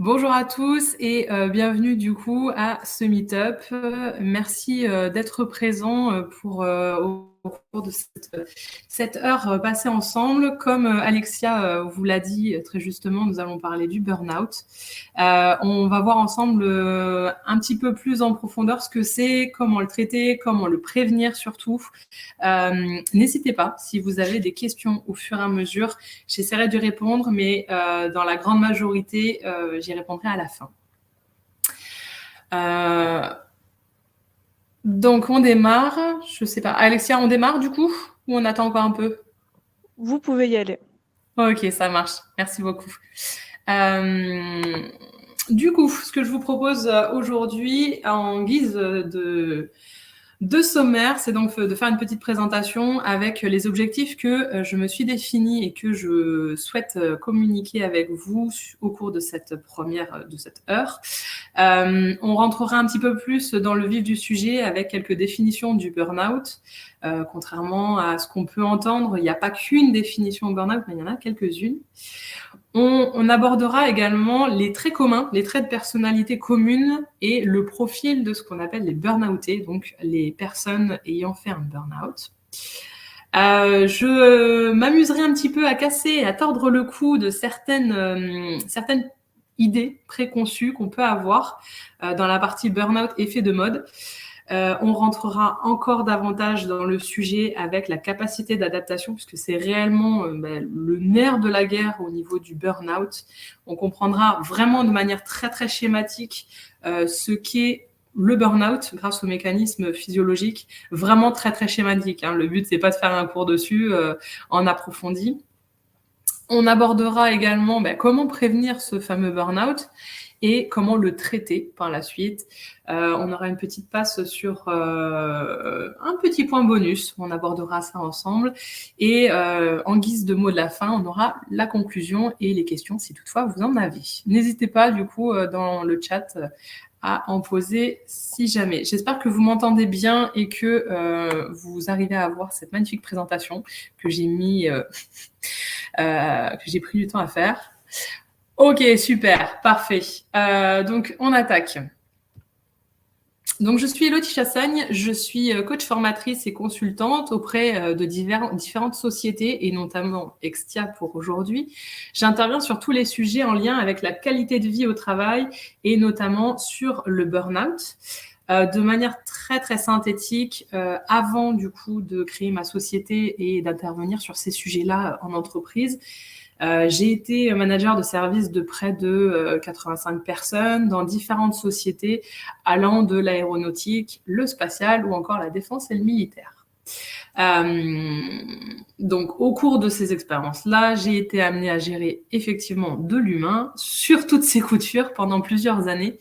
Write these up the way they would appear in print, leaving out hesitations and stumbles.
Bonjour à tous et bienvenue du coup à ce meet-up. Merci d'être présents au cours de cette heure passée ensemble. Comme Alexia vous l'a dit très justement, nous allons parler du burn-out. On va voir ensemble un petit peu plus en profondeur ce que c'est, comment le traiter, comment le prévenir surtout. N'hésitez pas, si vous avez des questions au fur et à mesure, j'essaierai de répondre, mais dans la grande majorité, j'y répondrai à la fin. Donc on démarre, je sais pas. Alexia, on démarre du coup ou on attend encore un peu? Vous pouvez y aller. Ok, ça marche. Merci beaucoup. Du coup, ce que je vous propose aujourd'hui en guise de sommaire, c'est donc de faire une petite présentation avec les objectifs que je me suis définis et que je souhaite communiquer avec vous au cours de cette heure. On rentrera un petit peu plus dans le vif du sujet avec quelques définitions du burn-out. Contrairement à ce qu'on peut entendre, il n'y a pas qu'une définition burn-out, mais il y en a quelques-unes. On abordera également les traits communs, les traits de personnalité communes et le profil de ce qu'on appelle les burn-outés, donc les personnes ayant fait un burn-out. Je m'amuserai un petit peu à casser et à tordre le cou de certaines idées préconçues qu'on peut avoir dans la partie burn-out effet de mode. On rentrera encore davantage dans le sujet avec la capacité d'adaptation, puisque c'est réellement le nerf de la guerre au niveau du burn-out. On comprendra vraiment de manière très très schématique ce qu'est le burn-out grâce au mécanisme physiologique, vraiment très très schématique. Le but, c'est pas de faire un cours dessus en approfondi. On abordera également comment prévenir ce fameux burn-out et comment le traiter par la suite. On aura une petite passe sur un petit point bonus, on abordera ça ensemble. Et en guise de mot de la fin, on aura la conclusion et les questions si toutefois vous en avez. N'hésitez pas du coup dans le chat à en poser si jamais. J'espère que vous m'entendez bien et que vous arrivez à avoir cette magnifique présentation que j'ai pris du temps à faire. Ok, super, parfait. Donc, on attaque. Donc, je suis Elodie Chassagne, je suis coach formatrice et consultante auprès de différentes sociétés et notamment Extia pour aujourd'hui. J'interviens sur tous les sujets en lien avec la qualité de vie au travail et notamment sur le burn-out. De manière très très synthétique, avant du coup de créer ma société et d'intervenir sur ces sujets-là en entreprise, j'ai été manager de service de près de 85 personnes dans différentes sociétés allant de l'aéronautique, le spatial ou encore la défense et le militaire. Donc, au cours de ces expériences-là, j'ai été amenée à gérer effectivement de l'humain sur toutes ses coutures pendant plusieurs années.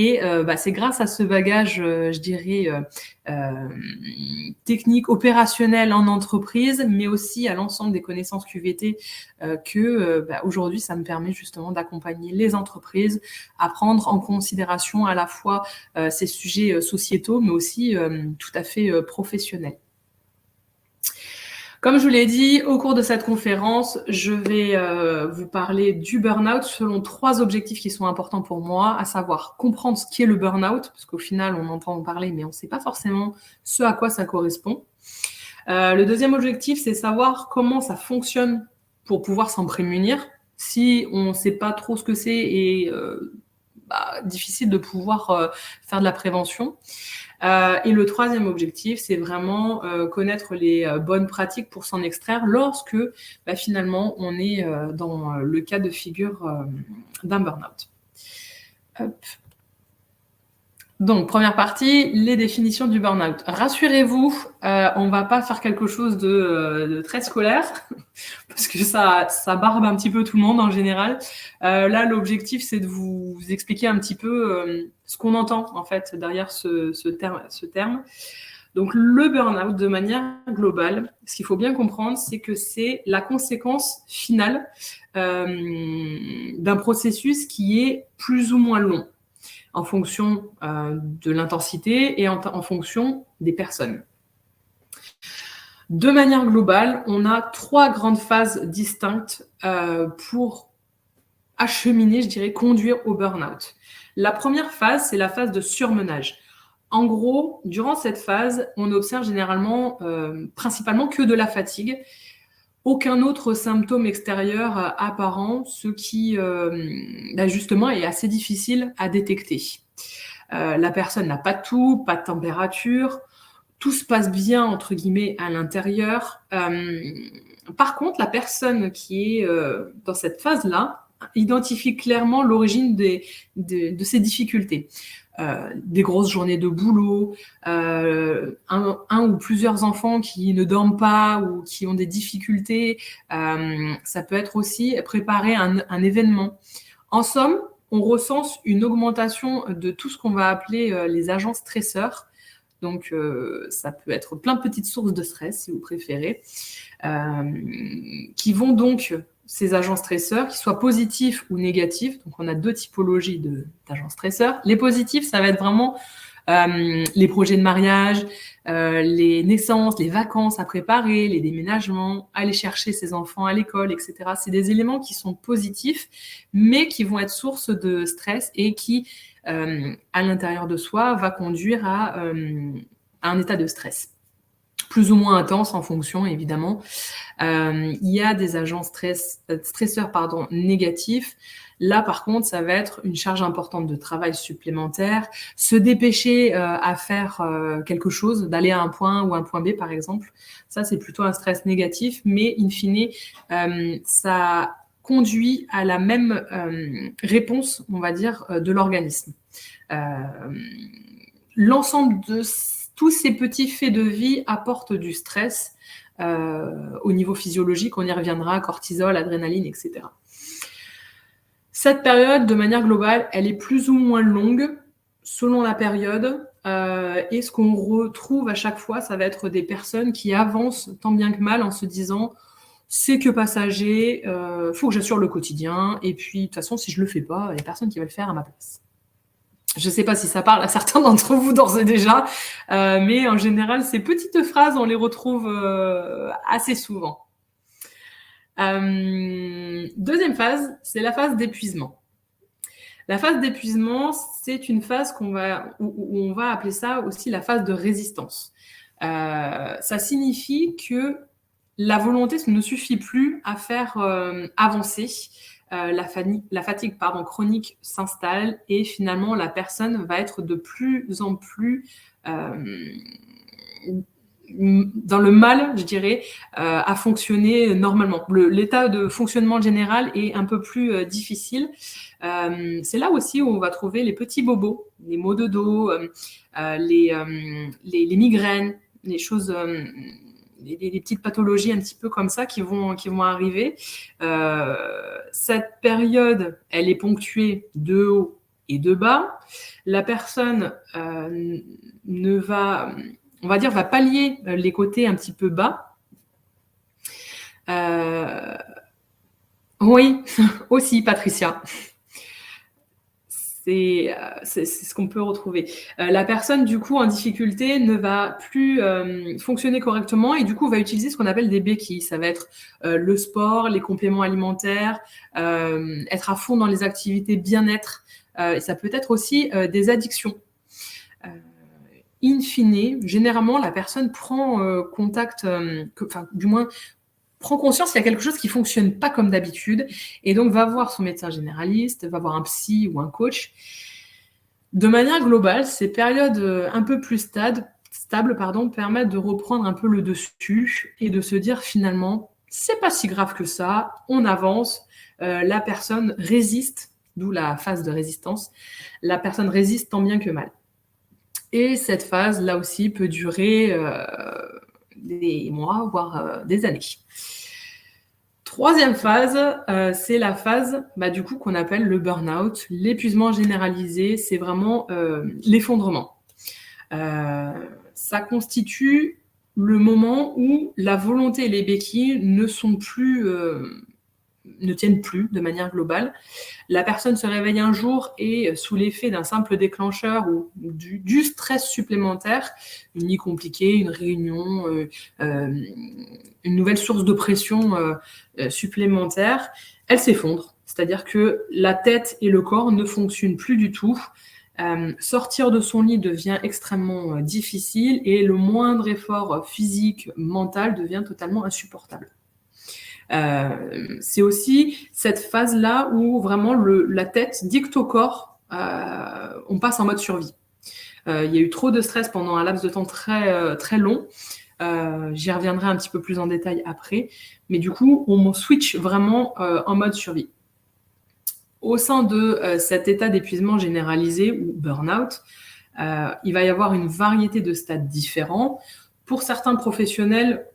Et c'est grâce à ce bagage, je dirais, technique, opérationnel en entreprise, mais aussi à l'ensemble des connaissances QVT que aujourd'hui, ça me permet justement d'accompagner les entreprises à prendre en considération à la fois ces sujets sociétaux, mais aussi tout à fait professionnels. Comme je vous l'ai dit, au cours de cette conférence, je vais vous parler du burn-out selon 3 objectifs qui sont importants pour moi, à savoir comprendre ce qu'est le burn-out, parce qu'au final, on entend parler, mais on ne sait pas forcément ce à quoi ça correspond. Le deuxième objectif, c'est savoir comment ça fonctionne pour pouvoir s'en prémunir. Si on ne sait pas trop ce que c'est et difficile de pouvoir faire de la prévention. Et le troisième objectif, c'est vraiment connaître les bonnes pratiques pour s'en extraire lorsque finalement on est dans le cas de figure d'un burn-out. Hop. Donc, première partie, les définitions du burn-out. Rassurez-vous, on ne va pas faire quelque chose de très scolaire, parce que ça barbe un petit peu tout le monde en général. Là, l'objectif, c'est de vous expliquer un petit peu ce qu'on entend, en fait, derrière ce terme. Donc, le burn-out, de manière globale, ce qu'il faut bien comprendre, c'est que c'est la conséquence finale d'un processus qui est plus ou moins long, en fonction de l'intensité et en fonction des personnes. De manière globale, on a 3 grandes phases distinctes pour acheminer, je dirais, conduire au burn-out. La première phase, c'est la phase de surmenage. En gros, durant cette phase, on observe généralement, principalement que de la fatigue, aucun autre symptôme extérieur apparent, ce qui, justement, est assez difficile à détecter. La personne n'a pas de toux, pas de température, tout se passe bien, entre guillemets, à l'intérieur. Par contre, la personne qui est dans cette phase-là identifie clairement l'origine de ces difficultés. Des grosses journées de boulot, un ou plusieurs enfants qui ne dorment pas ou qui ont des difficultés. Ça peut être aussi préparer un événement. En somme, on recense une augmentation de tout ce qu'on va appeler les agents stresseurs. Donc, ça peut être plein de petites sources de stress, si vous préférez, qui vont donc, ces agents stresseurs, qu'ils soient positifs ou négatifs. Donc, on a 2 typologies d'agents stresseurs. Les positifs, ça va être vraiment les projets de mariage, les naissances, les vacances à préparer, les déménagements, aller chercher ses enfants à l'école, etc. C'est des éléments qui sont positifs, mais qui vont être source de stress et qui, à l'intérieur de soi, va conduire à un état de stress. Plus ou moins intense en fonction, évidemment. Il y a des agents stresseurs négatifs. Là, par contre, ça va être une charge importante de travail supplémentaire, se dépêcher à faire quelque chose, d'aller à un point ou un point B, par exemple. Ça, c'est plutôt un stress négatif, mais in fine, ça conduit à la même réponse, on va dire, de l'organisme. L'ensemble de tous ces petits faits de vie apportent du stress au niveau physiologique, on y reviendra, cortisol, adrénaline, etc. Cette période, de manière globale, elle est plus ou moins longue selon la période. Et ce qu'on retrouve à chaque fois, ça va être des personnes qui avancent tant bien que mal en se disant « c'est que passager, faut que j'assure le quotidien, et puis de toute façon, si je le fais pas, il n'y a personne qui va le faire à ma place ». Je ne sais pas si ça parle à certains d'entre vous d'ores et déjà, mais en général, ces petites phrases, on les retrouve assez souvent. Deuxième phase, c'est la phase d'épuisement. La phase d'épuisement, c'est une phase où on va appeler ça aussi la phase de résistance. Ça signifie que la volonté ne suffit plus à faire avancer. La fatigue chronique s'installe et finalement la personne va être de plus en plus dans le mal, je dirais, à fonctionner normalement. L'état de fonctionnement général est un peu plus difficile. C'est là aussi où on va trouver les petits bobos, les maux de dos, les migraines, les choses... les petites pathologies un petit peu comme ça qui vont arriver. Cette période, elle est ponctuée de haut et de bas. La personne va pallier les côtés un petit peu bas. Oui, aussi, Patricia. C'est ce qu'on peut retrouver. La personne, du coup, en difficulté, ne va plus fonctionner correctement et du coup, va utiliser ce qu'on appelle des béquilles. Ça va être le sport, les compléments alimentaires, être à fond dans les activités bien-être. Et ça peut être aussi des addictions. In fine, généralement, la personne prend contact, du moins, prend conscience qu'il y a quelque chose qui ne fonctionne pas comme d'habitude et donc va voir son médecin généraliste, va voir un psy ou un coach. De manière globale, ces périodes un peu plus stables permettent de reprendre un peu le dessus et de se dire finalement, c'est pas si grave que ça, on avance, la personne résiste, d'où la phase de résistance, la personne résiste tant bien que mal. Et cette phase, là aussi, peut durer des mois, voire des années. Troisième phase, c'est la phase du coup qu'on appelle le burn-out, l'épuisement généralisé, c'est vraiment l'effondrement. Ça constitue le moment où la volonté et les béquilles ne tiennent plus de manière globale. La personne se réveille un jour et sous l'effet d'un simple déclencheur ou du stress supplémentaire, une nuit compliquée, une réunion, une nouvelle source de pression supplémentaire, elle s'effondre. c'est-à-dire que la tête et le corps ne fonctionnent plus du tout. Sortir de son lit devient extrêmement difficile et le moindre effort physique, mental devient totalement insupportable. C'est aussi cette phase-là où vraiment la tête dicte au corps, on passe en mode survie. Il y a eu trop de stress pendant un laps de temps très long. J'y reviendrai un petit peu plus en détail après. Mais du coup, on switch vraiment en mode survie. Au sein de cet état d'épuisement généralisé ou burn-out, il va y avoir une variété de stades différents. Pour certains professionnels,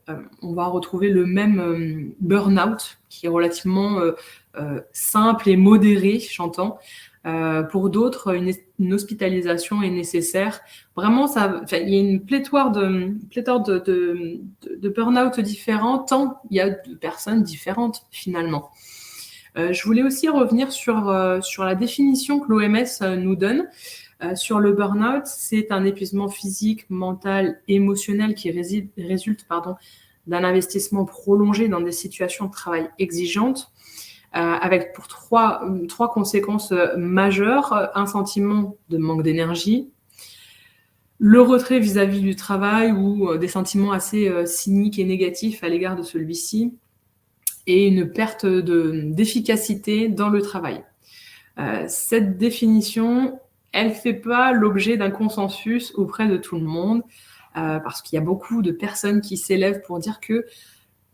on va retrouver le même burn-out qui est relativement simple et modéré, j'entends. Pour d'autres, une hospitalisation est nécessaire. Vraiment, il y a une pléthore de burn-out différents, tant il y a de personnes différentes finalement. Je voulais aussi revenir sur la définition que l'OMS nous donne. Sur le burn-out, c'est un épuisement physique, mental, émotionnel qui résulte d'un investissement prolongé dans des situations de travail exigeantes, avec pour trois conséquences majeures: un sentiment de manque d'énergie, le retrait vis-à-vis du travail ou des sentiments assez cyniques et négatifs à l'égard de celui-ci, et une perte d'efficacité dans le travail. Cette définition, elle ne fait pas l'objet d'un consensus auprès de tout le monde, parce qu'il y a beaucoup de personnes qui s'élèvent pour dire que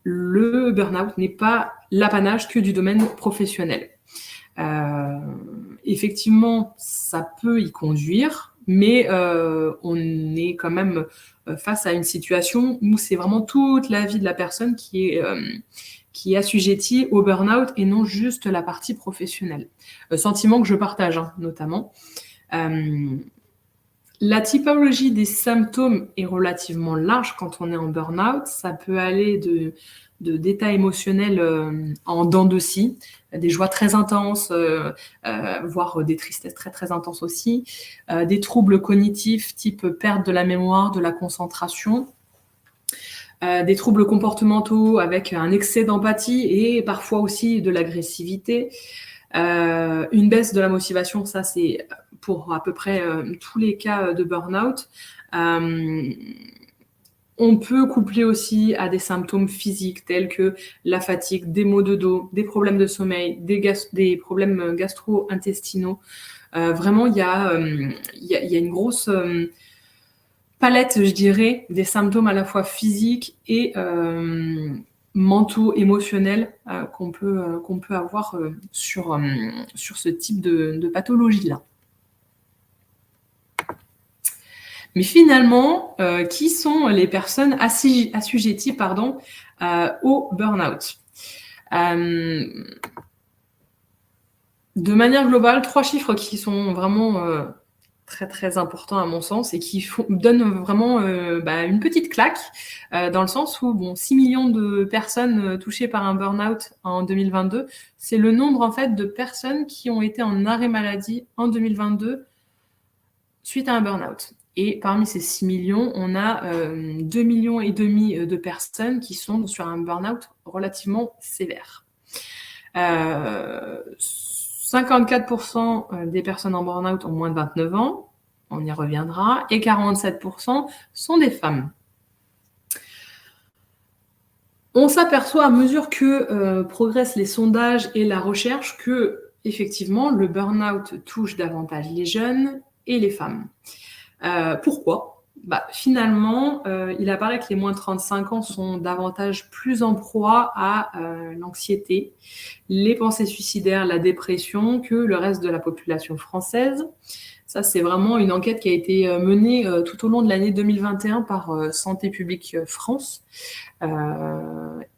le burn-out n'est pas l'apanage que du domaine professionnel. Effectivement, ça peut y conduire, mais on est quand même face à une situation où c'est vraiment toute la vie de la personne qui est assujettie au burn-out et non juste la partie professionnelle. Sentiment que je partage, notamment. La typologie des symptômes est relativement large quand on est en burn-out. Ça peut aller d'états émotionnels en dents de scie, des joies très intenses, voire des tristesses très très intenses aussi, des troubles cognitifs type perte de la mémoire, de la concentration, des troubles comportementaux avec un excès d'empathie et parfois aussi de l'agressivité, une baisse de la motivation, ça c'est pour à peu près tous les cas de burn-out. On peut coupler aussi à des symptômes physiques tels que la fatigue, des maux de dos, des problèmes de sommeil, des problèmes gastro-intestinaux. Vraiment, il y a une grosse palette, je dirais, des symptômes à la fois physiques et mentaux, émotionnels qu'on peut avoir sur ce type de pathologie-là. Mais finalement, qui sont les personnes assujetties au burn-out ? De manière globale, 3 chiffres qui sont vraiment très très importants à mon sens et qui donnent vraiment une petite claque dans le sens où 6 millions de personnes touchées par un burn-out en 2022, c'est le nombre en fait de personnes qui ont été en arrêt maladie en 2022 suite à un burn-out. Et parmi ces 6 millions, on a 2,5 millions de personnes qui sont sur un burn-out relativement sévère. 54% des personnes en burn-out ont moins de 29 ans, on y reviendra, et 47% sont des femmes. On s'aperçoit à mesure que progressent les sondages et la recherche que, effectivement, le burn-out touche davantage les jeunes et les femmes. Pourquoi ? Finalement, il apparaît que les moins de 35 ans sont davantage plus en proie à l'anxiété, les pensées suicidaires, la dépression que le reste de la population française. Ça, c'est vraiment une enquête qui a été menée tout au long de l'année 2021 par Santé publique France.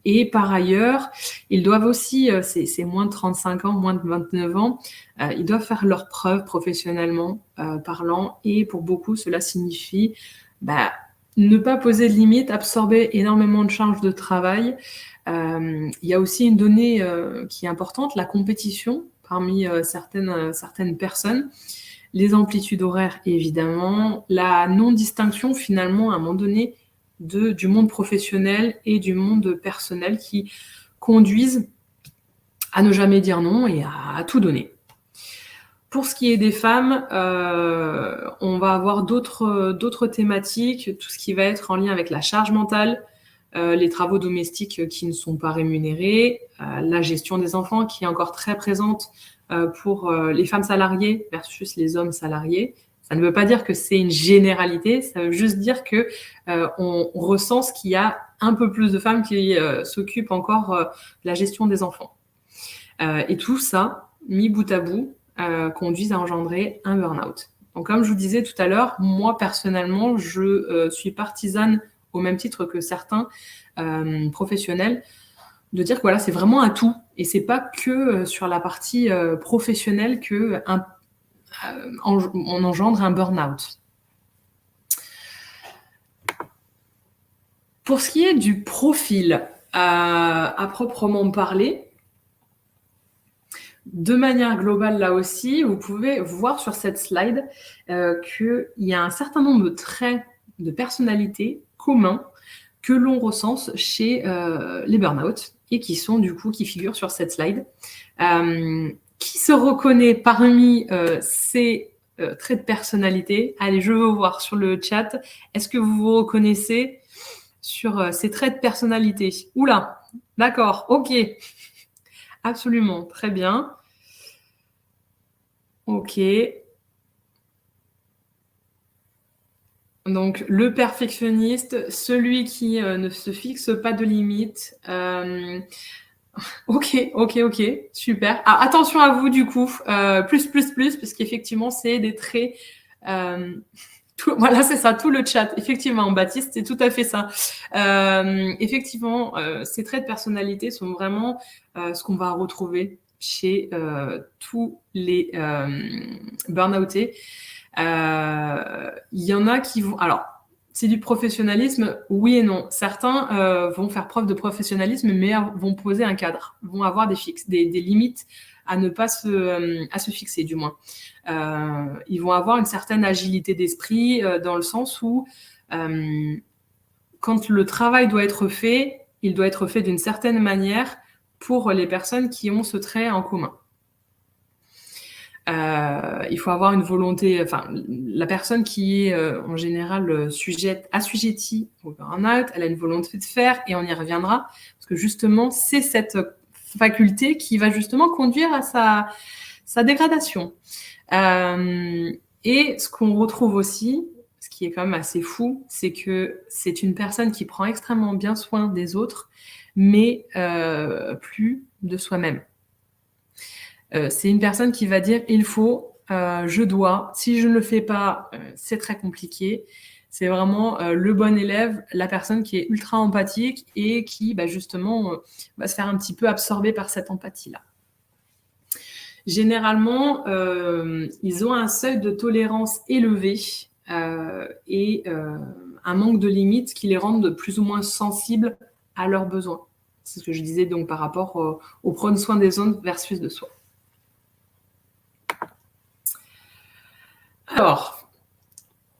Et par ailleurs, ils doivent aussi, ces moins de 35 ans, moins de 29 ans, ils doivent faire leurs preuves professionnellement parlant. Et pour beaucoup, cela signifie ne pas poser de limites, absorber énormément de charges de travail. Il y a aussi une donnée qui est importante, la compétition parmi certaines personnes. Les amplitudes horaires, évidemment, la non-distinction, finalement, à un moment donné, du monde professionnel et du monde personnel qui conduisent à ne jamais dire non et à tout donner. Pour ce qui est des femmes, on va avoir d'autres thématiques, tout ce qui va être en lien avec la charge mentale, les travaux domestiques qui ne sont pas rémunérés, la gestion des enfants qui est encore très présente pour les femmes salariées versus les hommes salariés. Ça ne veut pas dire que c'est une généralité, ça veut juste dire que on recense qu'il y a un peu plus de femmes qui s'occupent encore de la gestion des enfants. Et tout ça, mis bout à bout, conduisent à engendrer un burn-out. Donc, comme je vous disais tout à l'heure, moi, personnellement, je suis partisane, au même titre que certains professionnels, de dire que voilà, c'est vraiment un tout. Et c'est pas que sur la partie professionnelle on engendre un burn-out. Pour ce qui est du profil à proprement parler, de manière globale, là aussi, vous pouvez voir sur cette slide qu'il y a un certain nombre de traits de personnalité communs que l'on recense chez les burn-out et qui figurent sur cette slide. Qui se reconnaît parmi ces traits de personnalité? Allez, je veux voir sur le chat. Est-ce que vous vous reconnaissez sur ces traits de personnalité? Oula, d'accord, ok. Absolument, très bien. Ok. Donc, le perfectionniste, celui qui ne se fixe pas de limites. Ok, super. Ah, attention à vous, du coup, plus, parce qu'effectivement, c'est des traits... voilà, c'est ça, tout le chat. Effectivement, Baptiste, c'est tout à fait ça. Effectivement, ces traits de personnalité sont vraiment ce qu'on va retrouver chez tous les burn-outés. Il y en a qui vont... Alors, c'est du professionnalisme, oui et non. Certains vont faire preuve de professionnalisme, mais vont poser un cadre, vont avoir des limites à ne pas à se fixer, du moins. Ils vont avoir une certaine agilité d'esprit dans le sens où quand le travail doit être fait, il doit être fait d'une certaine manière pour les personnes qui ont ce trait en commun. Il faut avoir une volonté, enfin, la personne qui est en général assujettie au burn-out, elle a une volonté de faire et on y reviendra parce que justement, c'est cette faculté qui va justement conduire à sa dégradation. Et ce qu'on retrouve aussi, ce qui est quand même assez fou, c'est que c'est une personne qui prend extrêmement bien soin des autres, mais plus de soi-même. C'est une personne qui va dire « il faut, je dois, si je ne le fais pas, c'est très compliqué ». C'est vraiment le bon élève, la personne qui est ultra empathique et qui, justement, va se faire un petit peu absorber par cette empathie-là. Généralement, ils ont un seuil de tolérance élevé et un manque de limites qui les rendent de plus ou moins sensibles à leurs besoins. C'est ce que je disais donc par rapport au prendre soin des autres versus de soi. Alors,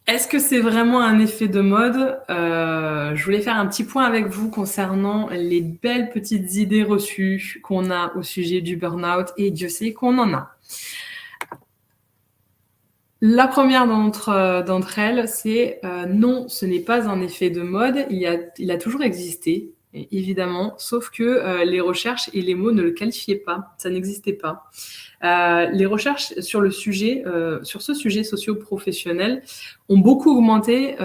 est-ce que c'est vraiment un effet de mode? Je voulais faire un petit point avec vous concernant les belles petites idées reçues qu'on a au sujet du burn-out, et Dieu sait qu'on en a. La première d'entre elles, c'est non, ce n'est pas un effet de mode, il a toujours existé, évidemment, sauf que les recherches et les mots ne le qualifiaient pas, ça n'existait pas. Les recherches sur le sujet, sur ce sujet socio-professionnel, ont beaucoup augmenté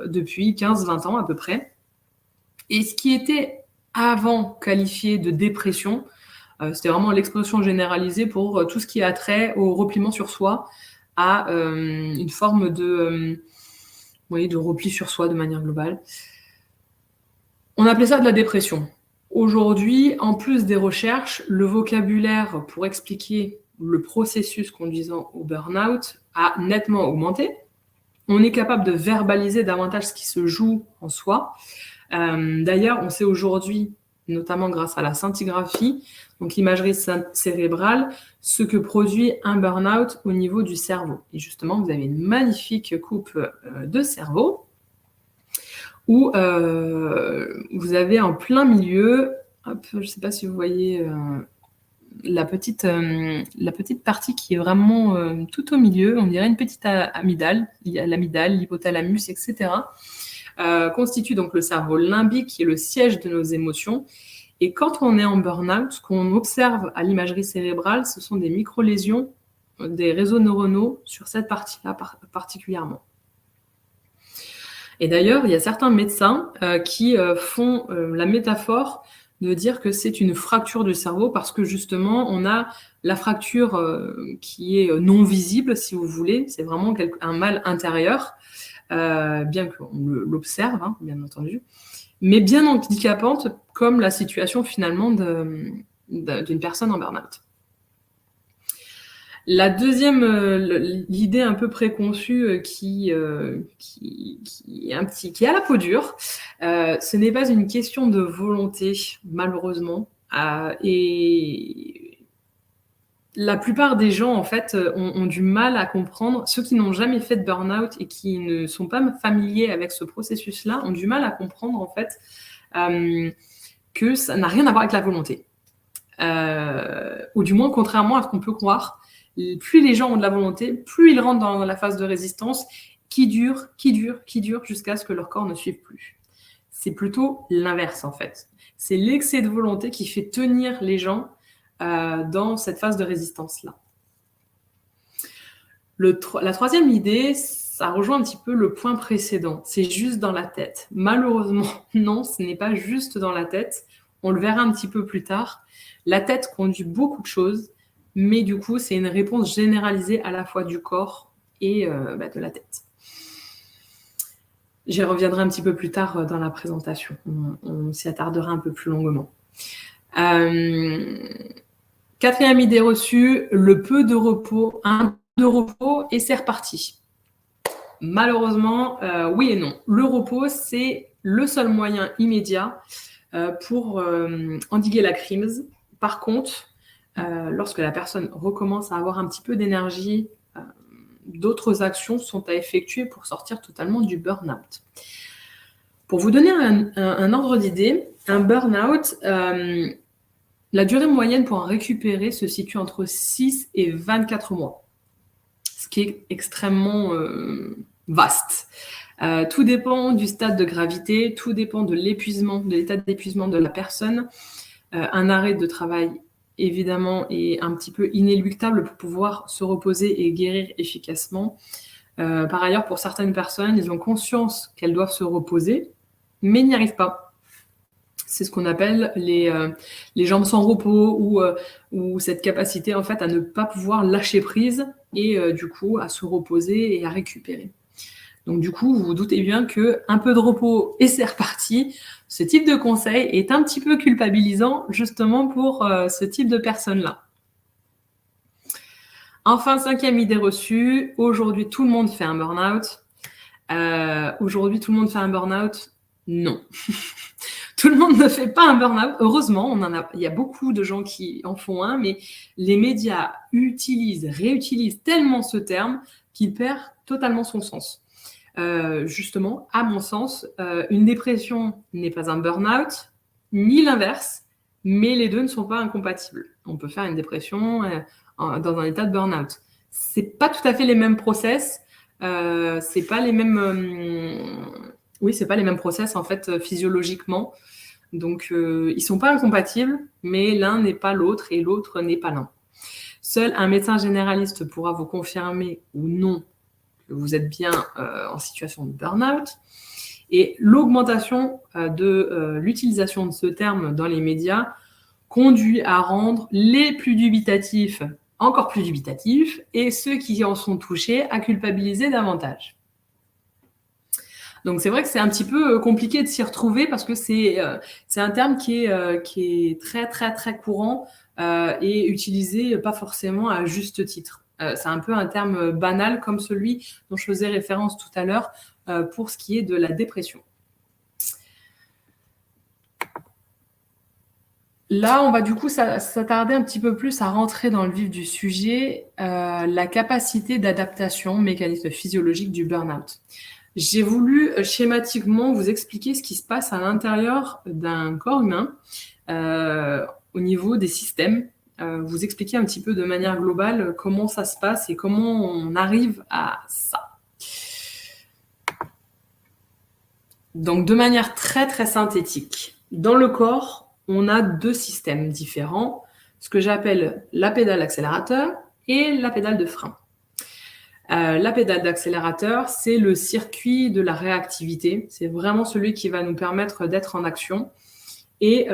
depuis 15-20 ans à peu près. Et ce qui était avant qualifié de dépression, c'était vraiment l'expression généralisée pour tout ce qui a trait au repliement sur soi, à une forme de repli sur soi de manière globale. On appelait ça de la dépression. Aujourd'hui, en plus des recherches, le vocabulaire pour expliquer le processus conduisant au burn-out a nettement augmenté. On est capable de verbaliser davantage ce qui se joue en soi. D'ailleurs, on sait aujourd'hui, notamment grâce à la scintigraphie, donc l'imagerie cérébrale, ce que produit un burn-out au niveau du cerveau. Et justement, vous avez une magnifique coupe de cerveau où vous avez en plein milieu, hop, je ne sais pas si vous voyez la petite partie qui est vraiment tout au milieu, on dirait une petite amygdale, il y a l'amygdale, l'hypothalamus, etc., constitue donc le cerveau limbique qui est le siège de nos émotions. Et quand on est en burn-out, ce qu'on observe à l'imagerie cérébrale, ce sont des micro-lésions des réseaux neuronaux sur cette partie-là particulièrement. Et d'ailleurs, il y a certains médecins qui font la métaphore de dire que c'est une fracture du cerveau parce que justement, on a la fracture qui est non visible, si vous voulez. C'est vraiment un mal intérieur, bien qu'on l'observe, hein, bien entendu, mais bien handicapante comme la situation finalement d'une personne en burn-out. La deuxième, l'idée un peu préconçue qui est à la peau dure, ce n'est pas une question de volonté, malheureusement. Et la plupart des gens, en fait, ont du mal à comprendre. Ceux qui n'ont jamais fait de burn-out et qui ne sont pas familiers avec ce processus-là ont du mal à comprendre, en fait, que ça n'a rien à voir avec la volonté. Ou du moins, contrairement à ce qu'on peut croire, plus les gens ont de la volonté, plus ils rentrent dans la phase de résistance qui dure jusqu'à ce que leur corps ne suive plus. C'est plutôt l'inverse, en fait. C'est l'excès de volonté qui fait tenir les gens dans cette phase de résistance-là. La troisième idée, ça rejoint un petit peu le point précédent. C'est juste dans la tête. Malheureusement, non, ce n'est pas juste dans la tête. On le verra un petit peu plus tard. La tête conduit beaucoup de choses, mais du coup, c'est une réponse généralisée à la fois du corps et de la tête. J'y reviendrai un petit peu plus tard dans la présentation. On s'y attardera un peu plus longuement. Quatrième idée reçue, le peu de repos, un peu de repos et c'est reparti. Malheureusement, oui et non. Le repos, c'est le seul moyen immédiat pour endiguer la crise. Par contre, lorsque la personne recommence à avoir un petit peu d'énergie, d'autres actions sont à effectuer pour sortir totalement du burn-out. Pour vous donner un ordre d'idée, un burn-out, la durée moyenne pour en récupérer se situe entre 6 et 24 mois, ce qui est extrêmement vaste. Tout dépend du stade de gravité, tout dépend de l'état d'épuisement de la personne. Un arrêt de travail évidemment, est un petit peu inéluctable pour pouvoir se reposer et guérir efficacement. Par ailleurs, pour certaines personnes, ils ont conscience qu'elles doivent se reposer, mais n'y arrivent pas. C'est ce qu'on appelle les jambes sans repos ou cette capacité en fait à ne pas pouvoir lâcher prise et du coup à se reposer et à récupérer. Donc du coup, vous vous doutez bien qu'un peu de repos et c'est reparti. Ce type de conseil est un petit peu culpabilisant justement pour ce type de personnes-là. Enfin, cinquième idée reçue, aujourd'hui tout le monde fait un burn-out. Aujourd'hui tout le monde fait un burn-out, non. Tout le monde ne fait pas un burn-out. Heureusement, il y a beaucoup de gens qui en font un, mais les médias réutilisent tellement ce terme qu'il perd totalement son sens. Justement, à mon sens, une dépression n'est pas un burn-out, ni l'inverse, mais les deux ne sont pas incompatibles. On peut faire une dépression dans un état de burn-out. C'est pas tout à fait les mêmes process, c'est pas les mêmes process en fait physiologiquement. Donc ils sont pas incompatibles, mais l'un n'est pas l'autre et l'autre n'est pas l'un. Seul un médecin généraliste pourra vous confirmer ou non que vous êtes bien en situation de burn-out. Et l'augmentation de l'utilisation de ce terme dans les médias conduit à rendre les plus dubitatifs encore plus dubitatifs et ceux qui en sont touchés à culpabiliser davantage. Donc c'est vrai que c'est un petit peu compliqué de s'y retrouver parce que c'est un terme qui est très très très courant et utilisé pas forcément à juste titre. C'est un peu un terme banal comme celui dont je faisais référence tout à l'heure pour ce qui est de la dépression. Là, on va du coup s'attarder un petit peu plus à rentrer dans le vif du sujet, la capacité d'adaptation mécanisme physiologique du burn-out. J'ai voulu schématiquement vous expliquer ce qui se passe à l'intérieur d'un corps humain au niveau des systèmes vous expliquer un petit peu de manière globale comment ça se passe et comment on arrive à ça. Donc, de manière très, très synthétique, dans le corps, on a 2 systèmes différents, ce que j'appelle la pédale d'accélérateur et la pédale de frein. La pédale d'accélérateur, c'est le circuit de la réactivité. C'est vraiment celui qui va nous permettre d'être en action et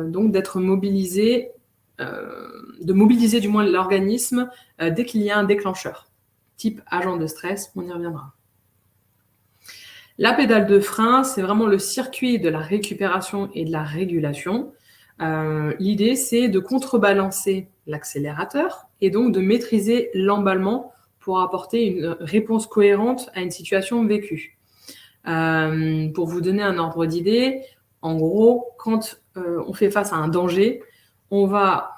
donc d'être mobilisé, de mobiliser du moins l'organisme dès qu'il y a un déclencheur, type agent de stress, on y reviendra. La pédale de frein, c'est vraiment le circuit de la récupération et de la régulation. L'idée, c'est de contrebalancer l'accélérateur et donc de maîtriser l'emballement pour apporter une réponse cohérente à une situation vécue. Pour vous donner un ordre d'idée, en gros, quand on fait face à un danger, on va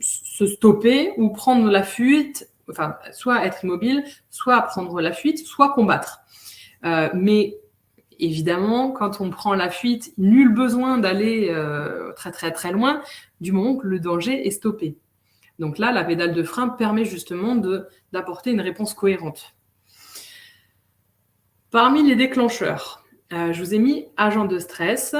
se stopper ou prendre la fuite, enfin, soit être immobile, soit prendre la fuite, soit combattre. Mais évidemment, quand on prend la fuite, nul besoin d'aller très très très loin du moment que le danger est stoppé. Donc là, la pédale de frein permet justement d'apporter une réponse cohérente. Parmi les déclencheurs, je vous ai mis agents de stress.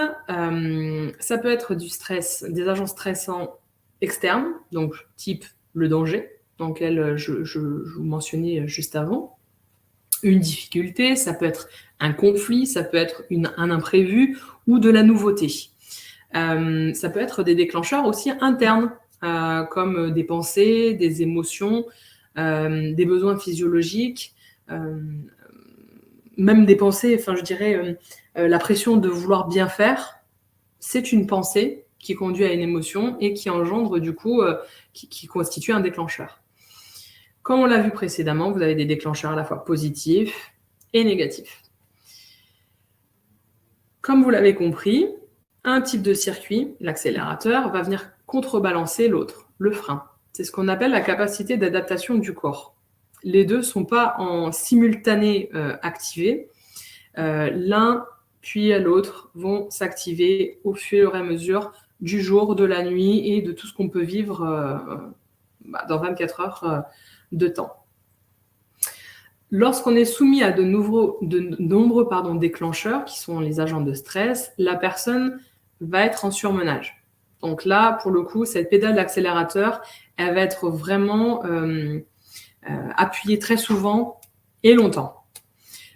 Ça peut être du stress, des agents stressants externes, donc type le danger, dans lequel je vous mentionnais juste avant. Une difficulté, ça peut être un conflit, ça peut être un imprévu ou de la nouveauté. Ça peut être des déclencheurs aussi internes, comme des pensées, des émotions, des besoins physiologiques, même des pensées, enfin je dirais la pression de vouloir bien faire, c'est une pensée qui conduit à une émotion et qui engendre du coup, qui constitue un déclencheur. Comme on l'a vu précédemment, vous avez des déclencheurs à la fois positifs et négatifs. Comme vous l'avez compris, un type de circuit, l'accélérateur, va venir contrebalancer l'autre, le frein. C'est ce qu'on appelle la capacité d'adaptation du corps. Les deux ne sont pas en simultané activés. L'un puis l'autre vont s'activer au fur et à mesure du jour, de la nuit et de tout ce qu'on peut vivre dans 24 heures de temps. Lorsqu'on est soumis à de nombreux déclencheurs, qui sont les agents de stress, la personne va être en surmenage. Donc là, pour le coup, cette pédale d'accélérateur, elle va être vraiment appuyée très souvent et longtemps.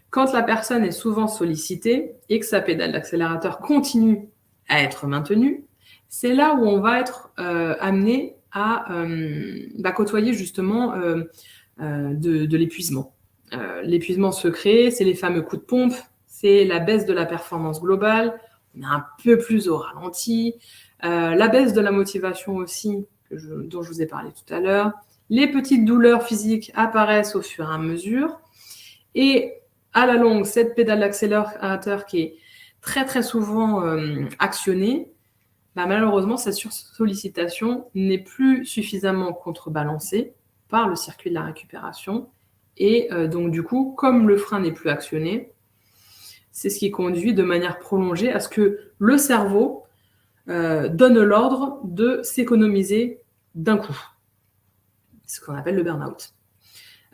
Quand la personne est souvent sollicitée et que sa pédale d'accélérateur continue à être maintenue, c'est là où on va être amené à côtoyer justement de l'épuisement. L'épuisement se crée, c'est les fameux coups de pompe, c'est la baisse de la performance globale, on est un peu plus au ralenti, la baisse de la motivation aussi, dont je vous ai parlé tout à l'heure. Les petites douleurs physiques apparaissent au fur et à mesure. Et à la longue, cette pédale d'accélérateur qui est très très souvent actionnée, malheureusement, cette sursollicitation n'est plus suffisamment contrebalancée par le circuit de la récupération. Et donc, du coup, comme le frein n'est plus actionné, c'est ce qui conduit de manière prolongée à ce que le cerveau donne l'ordre de s'économiser d'un coup. C'est ce qu'on appelle le burn-out.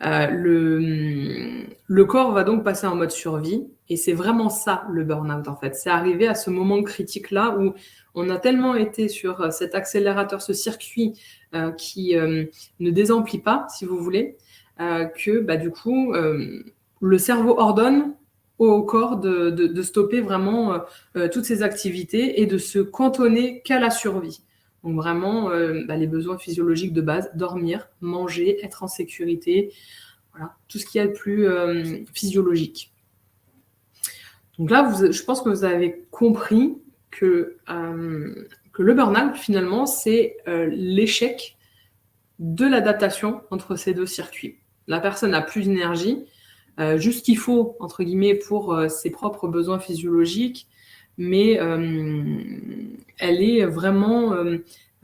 Le corps va donc passer en mode survie et c'est vraiment ça le burn-out en fait. C'est arriver à ce moment critique là où on a tellement été sur cet accélérateur, ce circuit qui ne désemplit pas, si vous voulez, que du coup le cerveau ordonne au corps de stopper vraiment toutes ces activités et de se cantonner qu'à la survie. Donc vraiment, les besoins physiologiques de base, dormir, manger, être en sécurité, voilà, tout ce qui est le plus physiologique. Donc là, je pense que vous avez compris que le burn-out, finalement, c'est l'échec de l'adaptation entre ces deux circuits. La personne n'a plus d'énergie, juste ce qu'il faut, entre guillemets, pour ses propres besoins physiologiques, mais elle est vraiment,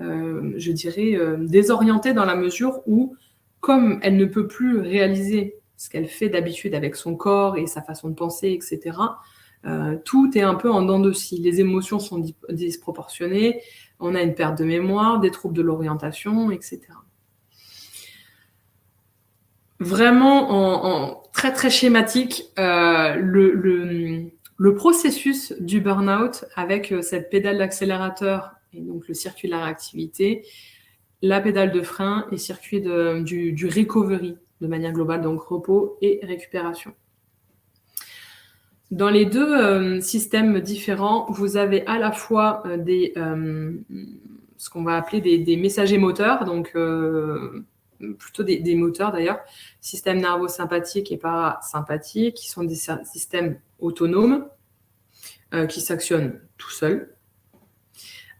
je dirais, désorientée dans la mesure où, comme elle ne peut plus réaliser ce qu'elle fait d'habitude avec son corps et sa façon de penser, etc., tout est un peu en dents de scie. Les émotions sont disproportionnées, On a une perte de mémoire, des troubles de l'orientation, etc. Vraiment, en très très schématique, le processus du burn-out avec cette pédale d'accélérateur et donc le circuit de la réactivité, la pédale de frein et circuit du recovery de manière globale, donc repos et récupération. Dans les deux systèmes différents, vous avez à la fois ce qu'on va appeler des messagers moteurs, donc plutôt des moteurs d'ailleurs, système nervo-sympathique et parasympathique, qui sont des systèmes autonomes qui s'actionnent tout seuls.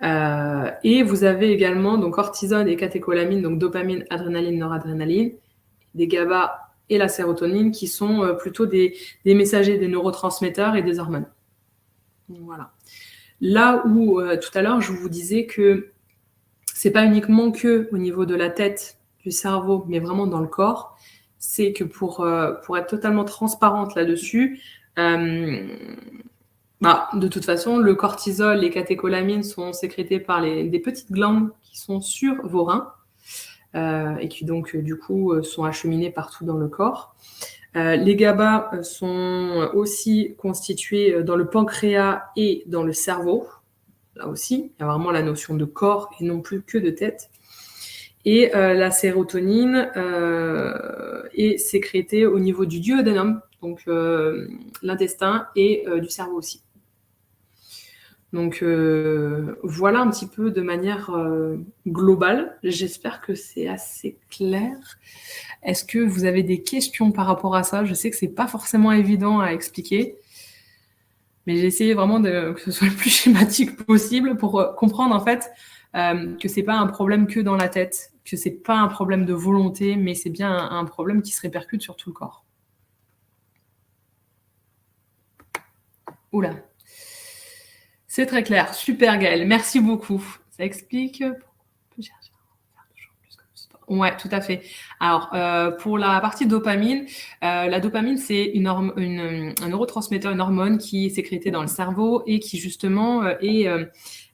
Et vous avez également donc cortisone et catécholamine, donc dopamine, adrénaline, noradrénaline, des GABA et la sérotonine, qui sont plutôt des messagers, des neurotransmetteurs et des hormones. Voilà. Là où tout à l'heure je vous disais que c'est pas uniquement que au niveau de la tête, du cerveau, mais vraiment dans le corps, c'est que pour être totalement transparente là-dessus, de toute façon, le cortisol, les catécholamines sont sécrétés par des petites glandes qui sont sur vos reins et qui donc du coup sont acheminées partout dans le corps. Les GABA sont aussi constitués dans le pancréas et dans le cerveau. Là aussi, il y a vraiment la notion de corps et non plus que de tête. Et la sérotonine est sécrétée au niveau du duodénum, donc l'intestin et du cerveau aussi. Donc voilà un petit peu de manière globale. J'espère que c'est assez clair. Est-ce que vous avez des questions par rapport à ça? Je sais que c'est pas forcément évident à expliquer, mais j'ai essayé vraiment que ce soit le plus schématique possible pour comprendre en fait que c'est pas un problème que dans la tête, que c'est pas un problème de volonté, mais c'est bien un problème qui se répercute sur tout le corps. Oula. C'est très clair. Super, Gaëlle. Merci beaucoup. Ça explique. Ouais, tout à fait. Alors, pour la partie dopamine, la dopamine, c'est un neurotransmetteur, une hormone qui est sécrétée dans le cerveau et qui, justement, est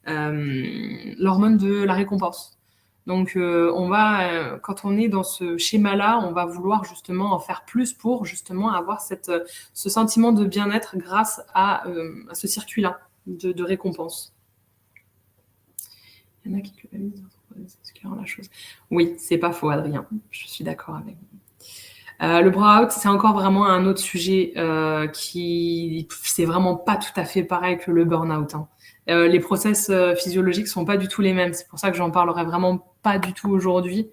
l'hormone de la récompense. Donc, quand on est dans ce schéma-là, on va vouloir justement en faire plus pour justement avoir ce sentiment de bien-être grâce à ce circuit-là de récompense. Il y en a qui culpabilisent la chose. Oui, c'est pas faux, Adrien. Je suis d'accord avec vous. Le burn-out, c'est encore vraiment un autre sujet c'est vraiment pas tout à fait pareil que le burn-out. Hein. Les process physiologiques sont pas du tout les mêmes. C'est pour ça que j'en parlerai vraiment pas du tout aujourd'hui.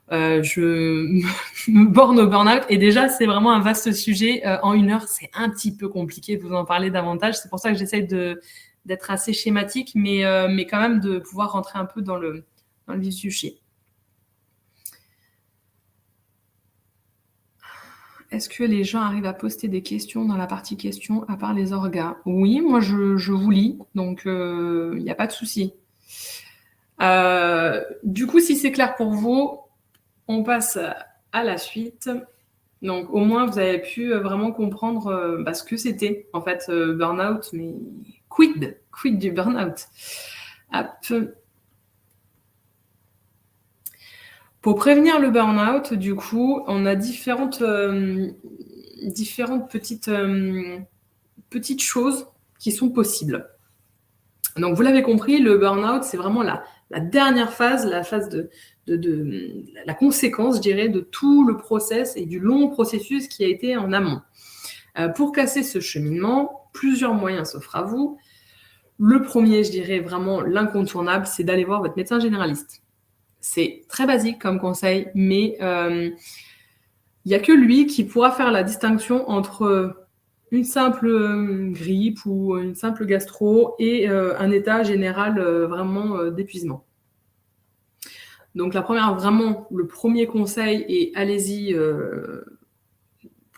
Je me borne au burn-out et déjà c'est vraiment un vaste sujet. En 1 heure, c'est un petit peu compliqué de vous en parler davantage. C'est pour ça que j'essaie d'être assez schématique, mais quand même de pouvoir rentrer un peu dans le vif du sujet. Est-ce que les gens arrivent à poster des questions dans la partie questions à part les orgas? Oui, moi je vous lis, donc il n'y a pas de souci. Du coup, si c'est clair pour vous, on passe à la suite. Donc, au moins, vous avez pu vraiment comprendre ce que c'était, en fait, burn-out, mais quid du burn-out. Hop. Pour prévenir le burn-out, du coup, on a différentes petites choses qui sont possibles. Donc, vous l'avez compris, le burn-out, c'est vraiment la dernière phase, la phase de la conséquence, je dirais, de tout le process et du long processus qui a été en amont. Pour casser ce cheminement, plusieurs moyens s'offrent à vous. Le premier, je dirais vraiment l'incontournable, c'est d'aller voir votre médecin généraliste. C'est très basique comme conseil, mais il n'y a que lui qui pourra faire la distinction entre une simple grippe ou une simple gastro et un état général vraiment d'épuisement. Donc la première, vraiment, le premier conseil est allez-y,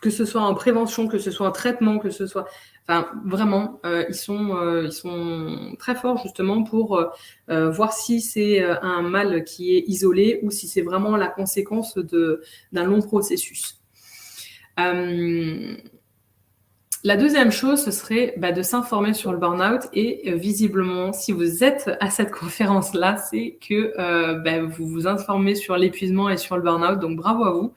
que ce soit en prévention, que ce soit en traitement, que ce soit... Enfin, vraiment, ils sont très forts justement pour voir si c'est un mal qui est isolé ou si c'est vraiment la conséquence d'un long processus. La deuxième chose, ce serait de s'informer sur le burn-out et visiblement, si vous êtes à cette conférence-là, c'est que vous vous informez sur l'épuisement et sur le burn-out, donc bravo à vous.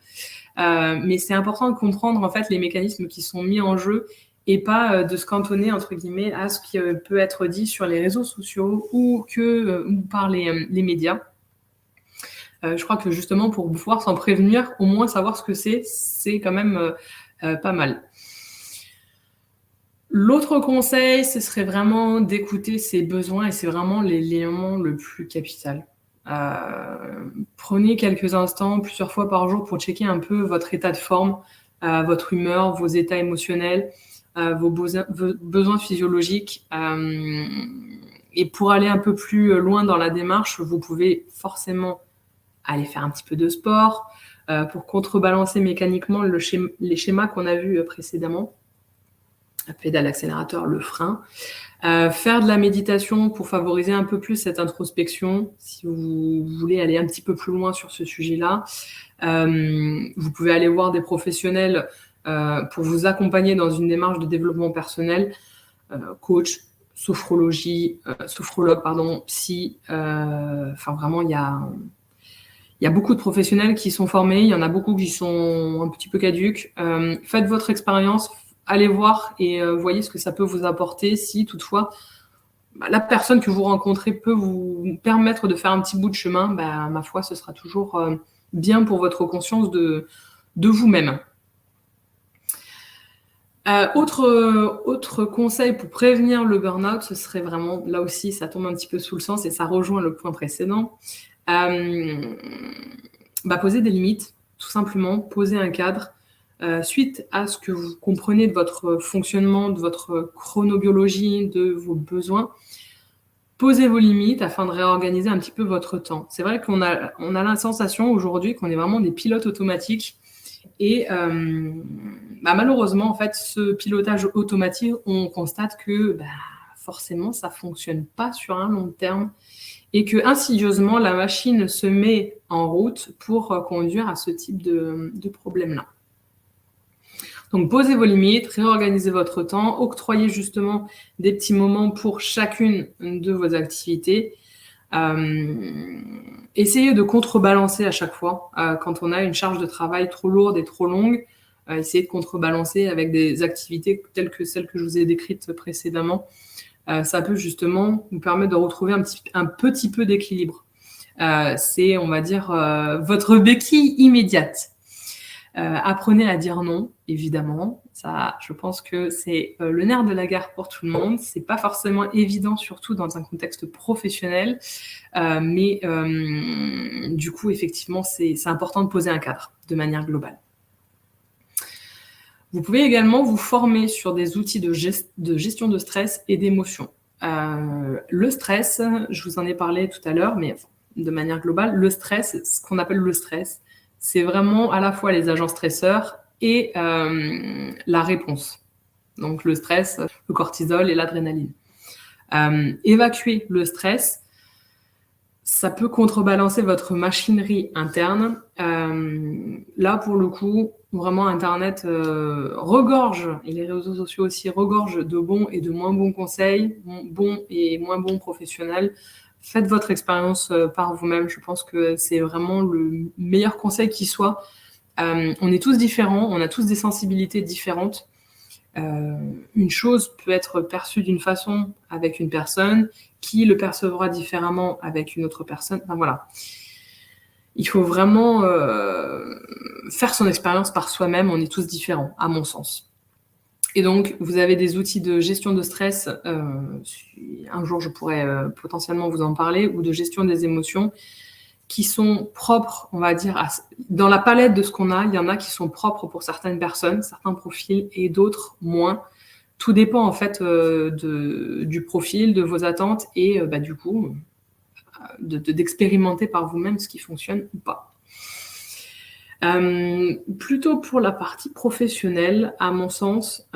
Mais c'est important de comprendre en fait les mécanismes qui sont mis en jeu et pas de se cantonner entre guillemets à ce qui peut être dit sur les réseaux sociaux ou par les médias. Je crois que justement pour pouvoir s'en prévenir, au moins savoir ce que c'est quand même pas mal. L'autre conseil, ce serait vraiment d'écouter ses besoins et c'est vraiment l'élément le plus capital. Prenez quelques instants, plusieurs fois par jour pour checker un peu votre état de forme, votre humeur, vos états émotionnels, vos besoins physiologiques. Et pour aller un peu plus loin dans la démarche, vous pouvez forcément aller faire un petit peu de sport pour contrebalancer mécaniquement les schémas qu'on a vus précédemment. La pédale, l'accélérateur, le frein. Faire de la méditation pour favoriser un peu plus cette introspection, si vous voulez aller un petit peu plus loin sur ce sujet-là. Vous pouvez aller voir des professionnels pour vous accompagner dans une démarche de développement personnel, coach, sophrologue, psy. Vraiment, il y a beaucoup de professionnels qui sont formés, il y en a beaucoup qui sont un petit peu caduques. Faites votre expérience, allez voir et voyez ce que ça peut vous apporter si toutefois la personne que vous rencontrez peut vous permettre de faire un petit bout de chemin, ma foi, ce sera toujours bien pour votre conscience de vous-même. Autre conseil pour prévenir le burn-out, ce serait vraiment, là aussi, ça tombe un petit peu sous le sens et ça rejoint le point précédent. Poser des limites, tout simplement, poser un cadre. Suite à ce que vous comprenez de votre fonctionnement, de votre chronobiologie, de vos besoins, posez vos limites afin de réorganiser un petit peu votre temps. C'est vrai qu'on a la sensation aujourd'hui qu'on est vraiment des pilotes automatiques et malheureusement, en fait, ce pilotage automatique, on constate que forcément, ça ne fonctionne pas sur un long terme et que insidieusement, la machine se met en route pour conduire à ce type de problème-là. Donc, posez vos limites, réorganisez votre temps, octroyez justement des petits moments pour chacune de vos activités. Essayez de contrebalancer à chaque fois. Quand on a une charge de travail trop lourde et trop longue, essayez de contrebalancer avec des activités telles que celles que je vous ai décrites précédemment. Ça peut justement vous permettre de retrouver un petit peu d'équilibre. C'est, on va dire, votre béquille immédiate. Apprenez à dire non, évidemment. Ça, je pense que c'est le nerf de la guerre pour tout le monde. C'est pas forcément évident, surtout dans un contexte professionnel. Mais du coup, effectivement, c'est important de poser un cadre de manière globale. Vous pouvez également vous former sur des outils de gestion de stress et d'émotion. Le stress, je vous en ai parlé tout à l'heure, mais de manière globale, le stress, ce qu'on appelle le stress, c'est vraiment à la fois les agents stresseurs et la réponse. Donc le stress, le cortisol et l'adrénaline. Évacuer le stress, ça peut contrebalancer votre machinerie interne. Là, pour le coup, vraiment, Internet regorge, et les réseaux sociaux aussi regorgent de bons et de moins bons conseils, bons et moins bons professionnels. Faites votre expérience par vous-même. Je pense que c'est vraiment le meilleur conseil qui soit. On est tous différents, on a tous des sensibilités différentes. Une chose peut être perçue d'une façon avec une personne, qui le percevra différemment avec une autre personne. Enfin, voilà. Il faut vraiment faire son expérience par soi-même. On est tous différents, à mon sens. Et donc, vous avez des outils de gestion de stress. Un jour, je pourrais potentiellement vous en parler, ou de gestion des émotions, qui sont propres, on va dire, dans la palette de ce qu'on a. Il y en a qui sont propres pour certaines personnes, certains profils, et d'autres moins. Tout dépend en fait du profil, de vos attentes, et du coup, d'expérimenter par vous-même ce qui fonctionne ou pas. Plutôt pour la partie professionnelle, à mon sens,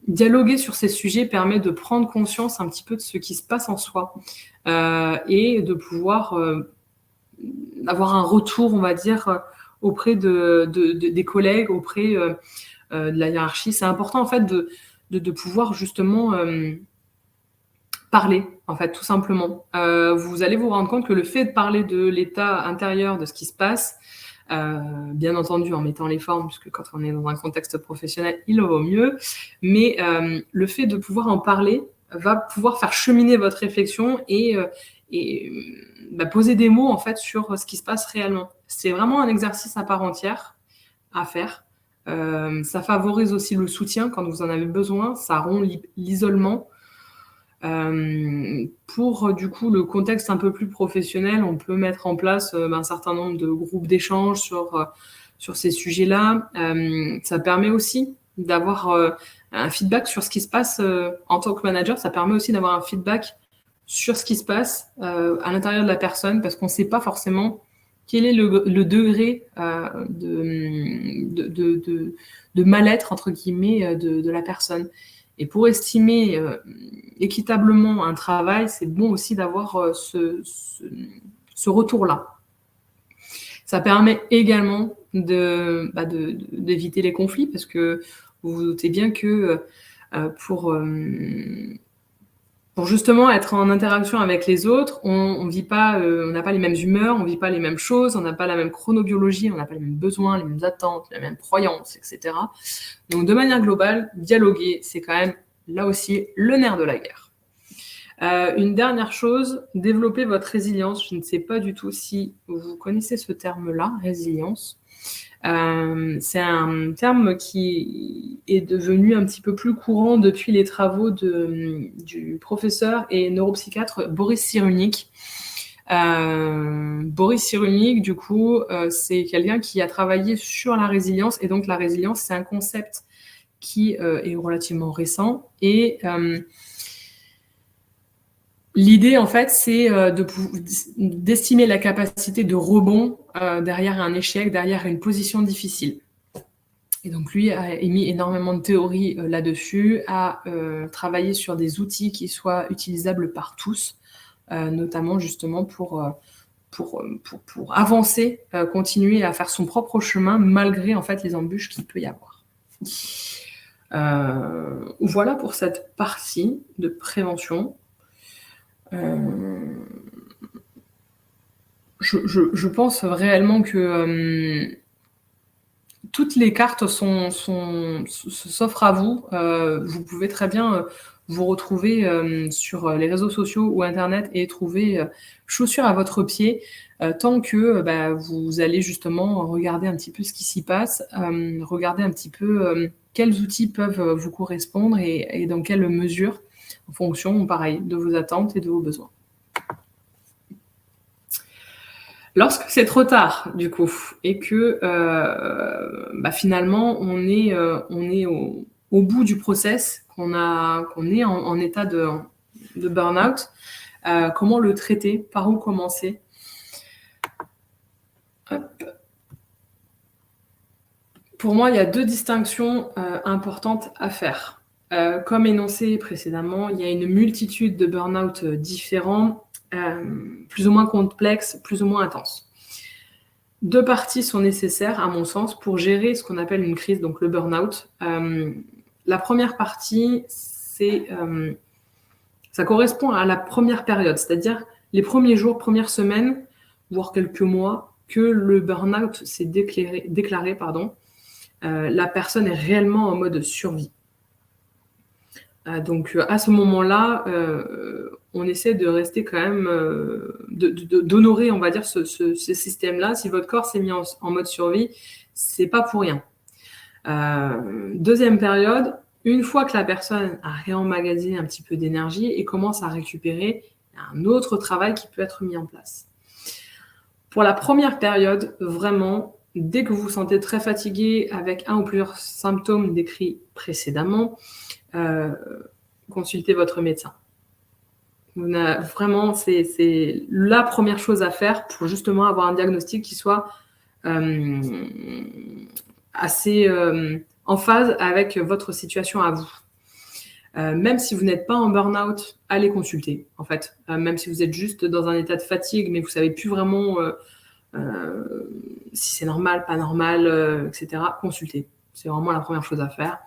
dialoguer sur ces sujets permet de prendre conscience un petit peu de ce qui se passe en soi et de pouvoir avoir un retour, on va dire, auprès des collègues, auprès de la hiérarchie. C'est important en fait de pouvoir justement parler, en fait, tout simplement. Vous allez vous rendre compte que le fait de parler de l'état intérieur, de ce qui se passe, bien entendu en mettant les formes, puisque quand on est dans un contexte professionnel, il vaut mieux, mais le fait de pouvoir en parler va pouvoir faire cheminer votre réflexion et poser des mots en fait sur ce qui se passe réellement. C'est vraiment un exercice à part entière à faire. Ça favorise aussi le soutien quand vous en avez besoin, ça rompt l'isolement. Pour du coup le contexte un peu plus professionnel, on peut mettre en place un certain nombre de groupes d'échange sur ces sujets-là. Ça permet aussi d'avoir un feedback sur ce qui se passe en tant que manager. Ça permet aussi d'avoir un feedback sur ce qui se passe à l'intérieur de la personne, parce qu'on ne sait pas forcément quel est le degré de mal-être, entre guillemets, de la personne. Et pour estimer équitablement un travail, c'est bon aussi d'avoir ce retour-là. Ça permet également d'éviter les conflits, parce que vous vous doutez bien que pour justement être en interaction avec les autres, on vit pas, on n'a pas les mêmes humeurs, on vit pas les mêmes choses, on n'a pas la même chronobiologie, on n'a pas les mêmes besoins, les mêmes attentes, les mêmes croyances, etc. Donc, de manière globale, dialoguer, c'est quand même, là aussi, le nerf de la guerre. Une dernière chose, développer votre résilience. Je ne sais pas du tout si vous connaissez ce terme-là, résilience. C'est un terme qui est devenu un petit peu plus courant depuis les travaux du professeur et neuropsychiatre Boris Cyrulnik. Boris Cyrulnik, du coup, c'est quelqu'un qui a travaillé sur la résilience, et donc la résilience, c'est un concept qui est relativement récent, et l'idée, en fait, c'est d'estimer la capacité de rebond derrière un échec, derrière une position difficile. Et donc, lui a émis énormément de théories là-dessus, a travaillé sur des outils qui soient utilisables par tous, notamment justement pour avancer, continuer à faire son propre chemin, malgré en fait les embûches qu'il peut y avoir. Voilà pour cette partie de prévention. Je pense réellement que toutes les cartes s'offrent à vous. Vous pouvez très bien vous retrouver sur les réseaux sociaux ou Internet et trouver chaussures à votre pied, tant que vous allez justement regarder un petit peu ce qui s'y passe, regarder un petit peu quels outils peuvent vous correspondre et dans quelle mesure, en fonction, pareil, de vos attentes et de vos besoins. Lorsque c'est trop tard, du coup, et que finalement on est au bout du process, qu'on est en état de burn-out, comment le traiter, par où commencer? Hop. Pour moi, il y a deux distinctions importantes à faire. Comme énoncé précédemment, il y a une multitude de burn-out différents, plus ou moins complexes, plus ou moins intenses. Deux parties sont nécessaires, à mon sens, pour gérer ce qu'on appelle une crise, donc le burn-out. La première partie, ça correspond à la première période, c'est-à-dire les premiers jours, premières semaines, voire quelques mois, que le burn-out s'est déclaré. La personne est réellement en mode survie. Donc, à ce moment-là, on essaie de rester quand même, d'honorer, on va dire, ce système-là. Si votre corps s'est mis en mode survie, c'est pas pour rien. Deuxième période, une fois que la personne a réemmagasiné un petit peu d'énergie et commence à récupérer, il y a un autre travail qui peut être mis en place. Pour la première période, vraiment, dès que vous vous sentez très fatigué avec un ou plusieurs symptômes décrits précédemment, consultez votre médecin. Vraiment, c'est la première chose à faire pour justement avoir un diagnostic qui soit assez en phase avec votre situation à vous. Même si vous n'êtes pas en burn-out, allez consulter, en fait. Même si vous êtes juste dans un état de fatigue, mais vous ne savez plus vraiment si c'est normal, pas normal, etc., consultez. C'est vraiment la première chose à faire.